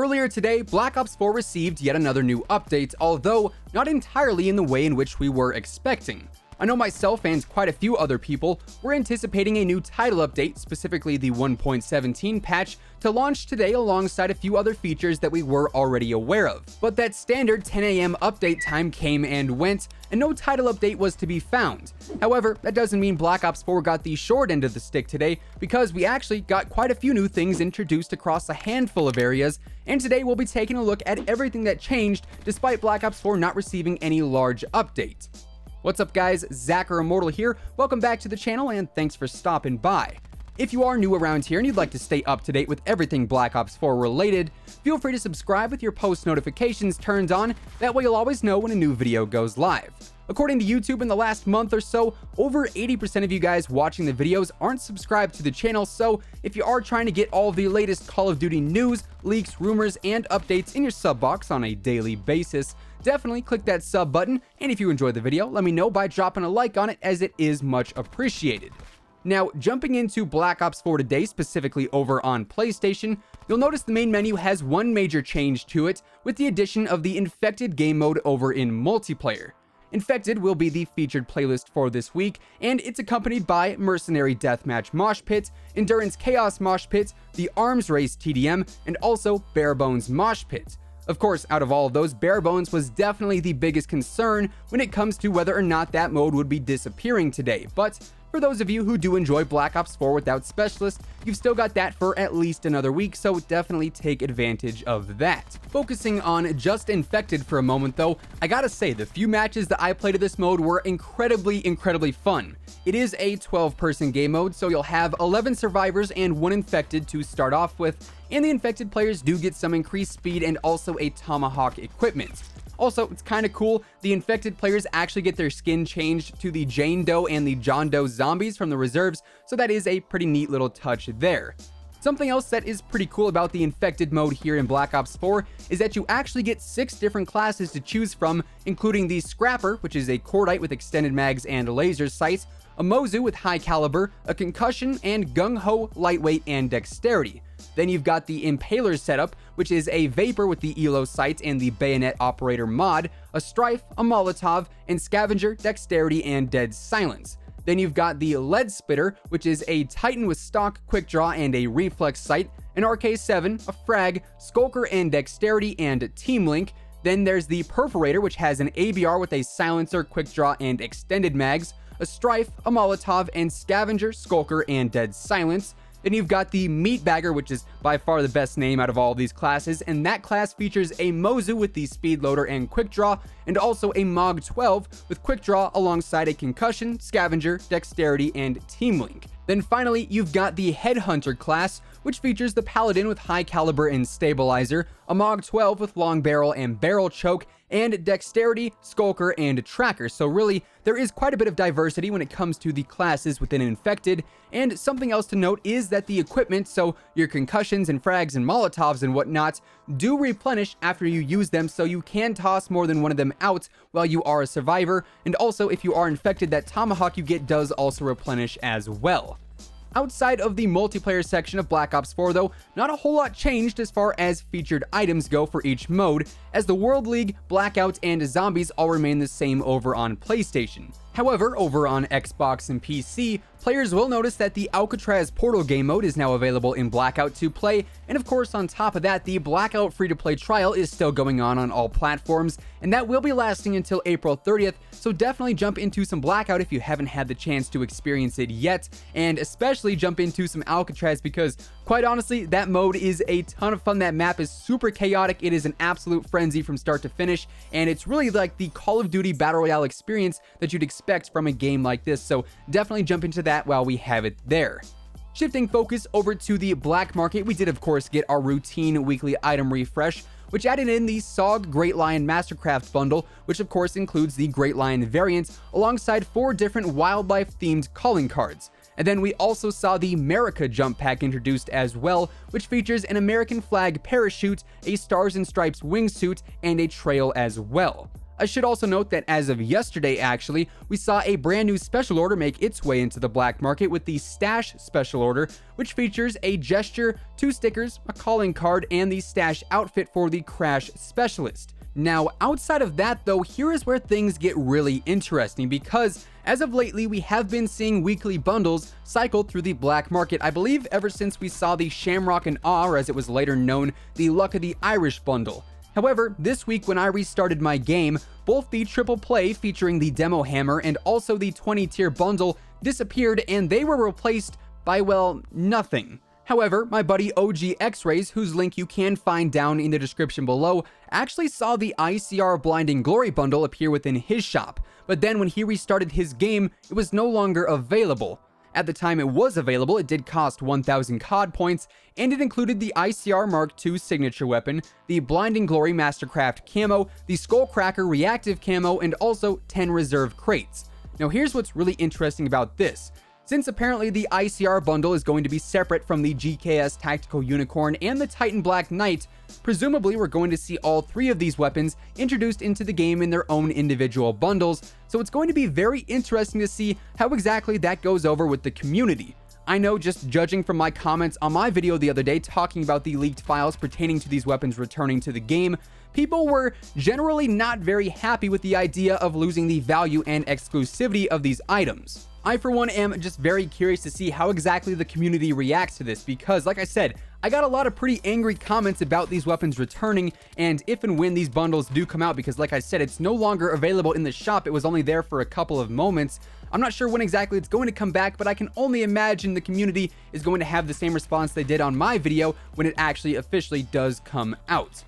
Earlier today, Black Ops 4 received yet another new update, although not entirely in the way in which we were expecting. I know myself and quite a few other people were anticipating a new title update, specifically the 1.17 patch, to launch today alongside a few other features that we were already aware of. But that standard 10 AM update time came and went, and no title update was to be found. However, that doesn't mean Black Ops 4 got the short end of the stick today, because we actually got quite a few new things introduced across a handful of areas, and today we'll be taking a look at everything that changed despite Black Ops 4 not receiving any large update. What's up guys, Zach or Immortal here, welcome back to the channel and thanks for stopping by. If you are new around here and you'd like to stay up to date with everything Black Ops 4 related, feel free to subscribe with your post notifications turned on, that way you'll always know when a new video goes live. According to YouTube, in the last month or so, over 80% of you guys watching the videos aren't subscribed to the channel, so if you are trying to get all of the latest Call of Duty news, leaks, rumors, and updates in your sub box on a daily basis, definitely click that sub button, and if you enjoyed the video, let me know by dropping a like on it, as it is much appreciated. Now, jumping into Black Ops 4 today, specifically over on PlayStation, you'll notice the main menu has one major change to it, with the addition of the Infected game mode over in multiplayer. Infected will be the featured playlist for this week, and it's accompanied by Mercenary Deathmatch Mosh Pit, Endurance Chaos Mosh Pit, the Arms Race TDM, and also Bare Bones Mosh Pit. Of course, out of all of those, Bare Bones was definitely the biggest concern when it comes to whether or not that mode would be disappearing today, but for those of you who do enjoy Black Ops 4 without Specialist, you've still got that for at least another week, so definitely take advantage of that. Focusing on just Infected for a moment though, I gotta say, the few matches that I played of this mode were incredibly fun. It is a 12-person game mode, so you'll have 11 survivors and 1 infected to start off with, and the infected players do get some increased speed and also a tomahawk equipment. Also, it's kind of cool, the infected players actually get their skin changed to the Jane Doe and the John Doe zombies from the reserves, so that is a pretty neat little touch there. Something else that is pretty cool about the infected mode here in Black Ops 4 is that you actually get 6 different classes to choose from, including the Scrapper, which is a cordite with extended mags and laser sights, a Mozu with high caliber, a concussion, and gung-ho, lightweight, and dexterity. Then you've got the Impaler setup, which is a Vapor with the Elo sight and the Bayonet Operator mod, a Strife, a Molotov, and Scavenger, Dexterity, and Dead Silence. Then you've got the Lead Spitter, which is a Titan with stock, quick draw, and a reflex sight, an RK-7, a Frag, Skulker and Dexterity, and Team Link. Then there's the Perforator, which has an ABR with a silencer, quick draw, and extended mags, a Strife, a Molotov, and Scavenger, Skulker, and Dead Silence. Then you've got the Meatbagger, which is by far the best name out of all of these classes, and that class features a Mozu with the Speed Loader and Quick Draw, and also a Mog 12 with Quick Draw alongside a Concussion, Scavenger, Dexterity, and Team Link. Then finally, you've got the Headhunter class, which features the Paladin with High Caliber and Stabilizer, a Mog 12 with Long Barrel and Barrel Choke, and Dexterity, Skulker, and Tracker. So really, there is quite a bit of diversity when it comes to the classes within Infected, and something else to note is that the equipment, so your concussions and frags and molotovs and whatnot, do replenish after you use them, so you can toss more than one of them out while you are a survivor, and also if you are infected, that tomahawk you get does also replenish as well. Outside of the multiplayer section of Black Ops 4 though, not a whole lot changed as far as featured items go for each mode, as the World League, Blackout, and Zombies all remain the same over on PlayStation. However, over on Xbox and PC, players will notice that the Alcatraz Portal game mode is now available in Blackout to play, and of course on top of that, the Blackout free-to-play trial is still going on all platforms, and that will be lasting until April 30th, so definitely jump into some Blackout if you haven't had the chance to experience it yet, and especially jump into some Alcatraz because, quite honestly, that mode is a ton of fun. That map is super chaotic, it is an absolute frenzy from start to finish, and it's really like the Call of Duty Battle Royale experience that you'd expect from a game like this, so definitely jump into that while we have it there. Shifting focus over to the black market, we did of course get our routine weekly item refresh, which added in the SOG Great Lion Mastercraft bundle, which of course includes the Great Lion variant, alongside 4 different wildlife-themed calling cards. And then we also saw the America Jump Pack introduced as well, which features an American flag parachute, a Stars and Stripes wingsuit, and a trail as well. I should also note that as of yesterday, actually, we saw a brand new special order make its way into the black market with the Stash special order, which features a gesture, 2 stickers, a calling card, and the Stash outfit for the Crash Specialist. Now, outside of that though, here is where things get really interesting, because as of lately, we have been seeing weekly bundles cycled through the black market, I believe ever since we saw the Shamrock and Awe, or as it was later known, the Luck of the Irish bundle. However, this week when I restarted my game, both the triple play featuring the Demo Hammer and also the 20-tier bundle disappeared, and they were replaced by, well, nothing. However, my buddy OG X-Rays, whose link you can find down in the description below, actually saw the ICR Blinding Glory bundle appear within his shop, but then when he restarted his game, it was no longer available. At the time it was available, it did cost 1,000 COD points, and it included the ICR Mark II signature weapon, the Blinding Glory Mastercraft camo, the Skullcracker reactive camo, and also 10 reserve crates. Now here's what's really interesting about this. Since apparently the ICR bundle is going to be separate from the GKS Tactical Unicorn and the Titan Black Knight, presumably we're going to see all 3 of these weapons introduced into the game in their own individual bundles, so it's going to be very interesting to see how exactly that goes over with the community. I know, just judging from my comments on my video the other day talking about the leaked files pertaining to these weapons returning to the game, people were generally not very happy with the idea of losing the value and exclusivity of these items. I, for one, am just very curious to see how exactly the community reacts to this, because, like I said, I got a lot of pretty angry comments about these weapons returning, and if and when these bundles do come out, because like I said, it's no longer available in the shop, it was only there for a couple of moments. I'm not sure when exactly it's going to come back, but I can only imagine the community is going to have the same response they did on my video when it actually officially does come out.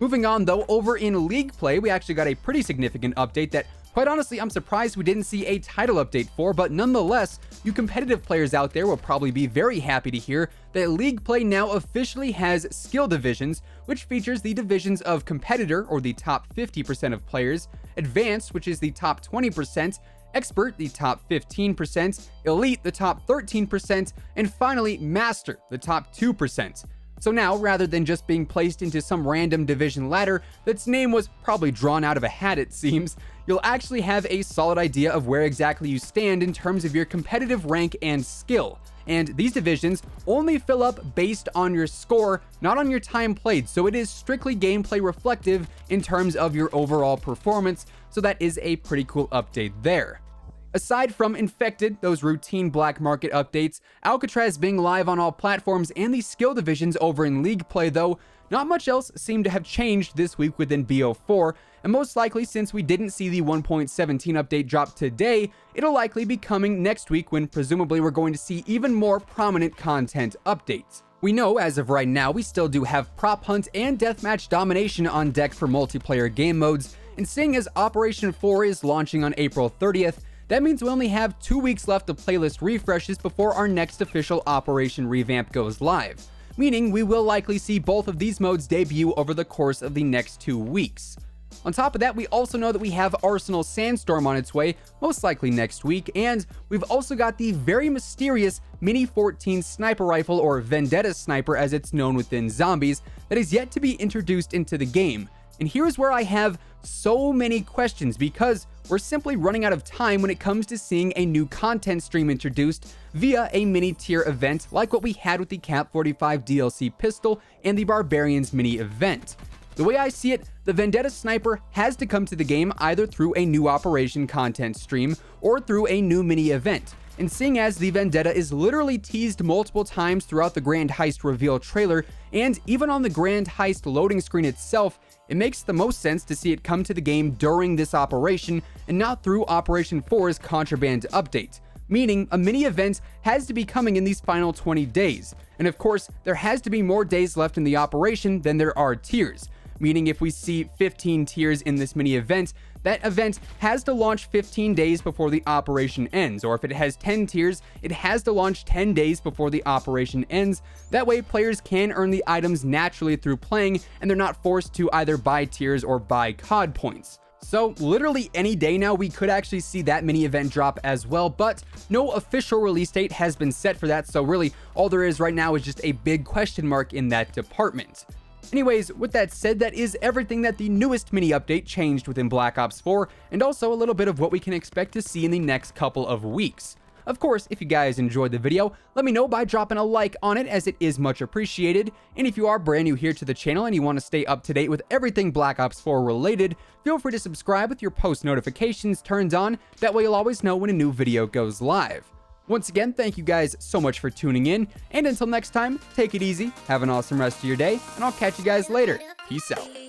Moving on though, over in League Play, we actually got a pretty significant update that, quite honestly, I'm surprised we didn't see a title update for, but nonetheless, you competitive players out there will probably be very happy to hear that League Play now officially has skill divisions, which features the divisions of Competitor, or the top 50% of players, Advanced, which is the top 20%, Expert, the top 15%, Elite, the top 13%, and finally, Master, the top 2%. So now, rather than just being placed into some random division ladder that's name was probably drawn out of a hat, it seems, you'll actually have a solid idea of where exactly you stand in terms of your competitive rank and skill. And these divisions only fill up based on your score, not on your time played, so it is strictly gameplay reflective in terms of your overall performance, so that is a pretty cool update there. Aside from Infected, those routine black market updates, Alcatraz being live on all platforms, and the skill divisions over in League Play though, not much else seemed to have changed this week within BO4, and most likely since we didn't see the 1.17 update drop today, it'll likely be coming next week when presumably we're going to see even more prominent content updates. We know as of right now we still do have Prop Hunt and Deathmatch Domination on deck for multiplayer game modes, and seeing as Operation 4 is launching on April 30th, that means we only have 2 weeks left of playlist refreshes before our next official Operation revamp goes live, meaning we will likely see both of these modes debut over the course of the next 2 weeks. On top of that, we also know that we have Arsenal Sandstorm on its way, most likely next week, and we've also got the very mysterious Mini 14 sniper rifle, or Vendetta sniper as it's known within Zombies, that is yet to be introduced into the game. And here's where I have so many questions, because we're simply running out of time when it comes to seeing a new content stream introduced via a mini tier event like what we had with the Cap 45 DLC pistol and the Barbarians mini event. The way I see it, the Vendetta Sniper has to come to the game either through a new Operation content stream or through a new mini event. And seeing as the Vendetta is literally teased multiple times throughout the Grand Heist reveal trailer, and even on the Grand Heist loading screen itself, it makes the most sense to see it come to the game during this operation and not through Operation 4's Contraband update, meaning a mini event has to be coming in these final 20 days. And of course, there has to be more days left in the operation than there are tiers, meaning if we see 15 tiers in this mini event, that event has to launch 15 days before the operation ends, or if it has 10 tiers, it has to launch 10 days before the operation ends. That way, players can earn the items naturally through playing, and they're not forced to either buy tiers or buy COD points. So literally any day now, we could actually see that mini event drop as well, but no official release date has been set for that, so really all there is right now is just a big question mark in that department. Anyways, with that said, that is everything that the newest mini update changed within Black Ops 4, and also a little bit of what we can expect to see in the next couple of weeks. Of course, if you guys enjoyed the video, let me know by dropping a like on it, as it is much appreciated. And if you are brand new here to the channel and you want to stay up to date with everything Black Ops 4 related, feel free to subscribe with your post notifications turned on. That way you'll always know when a new video goes live. Once again, thank you guys so much for tuning in, and until next time, take it easy, have an awesome rest of your day, and I'll catch you guys later. Peace out.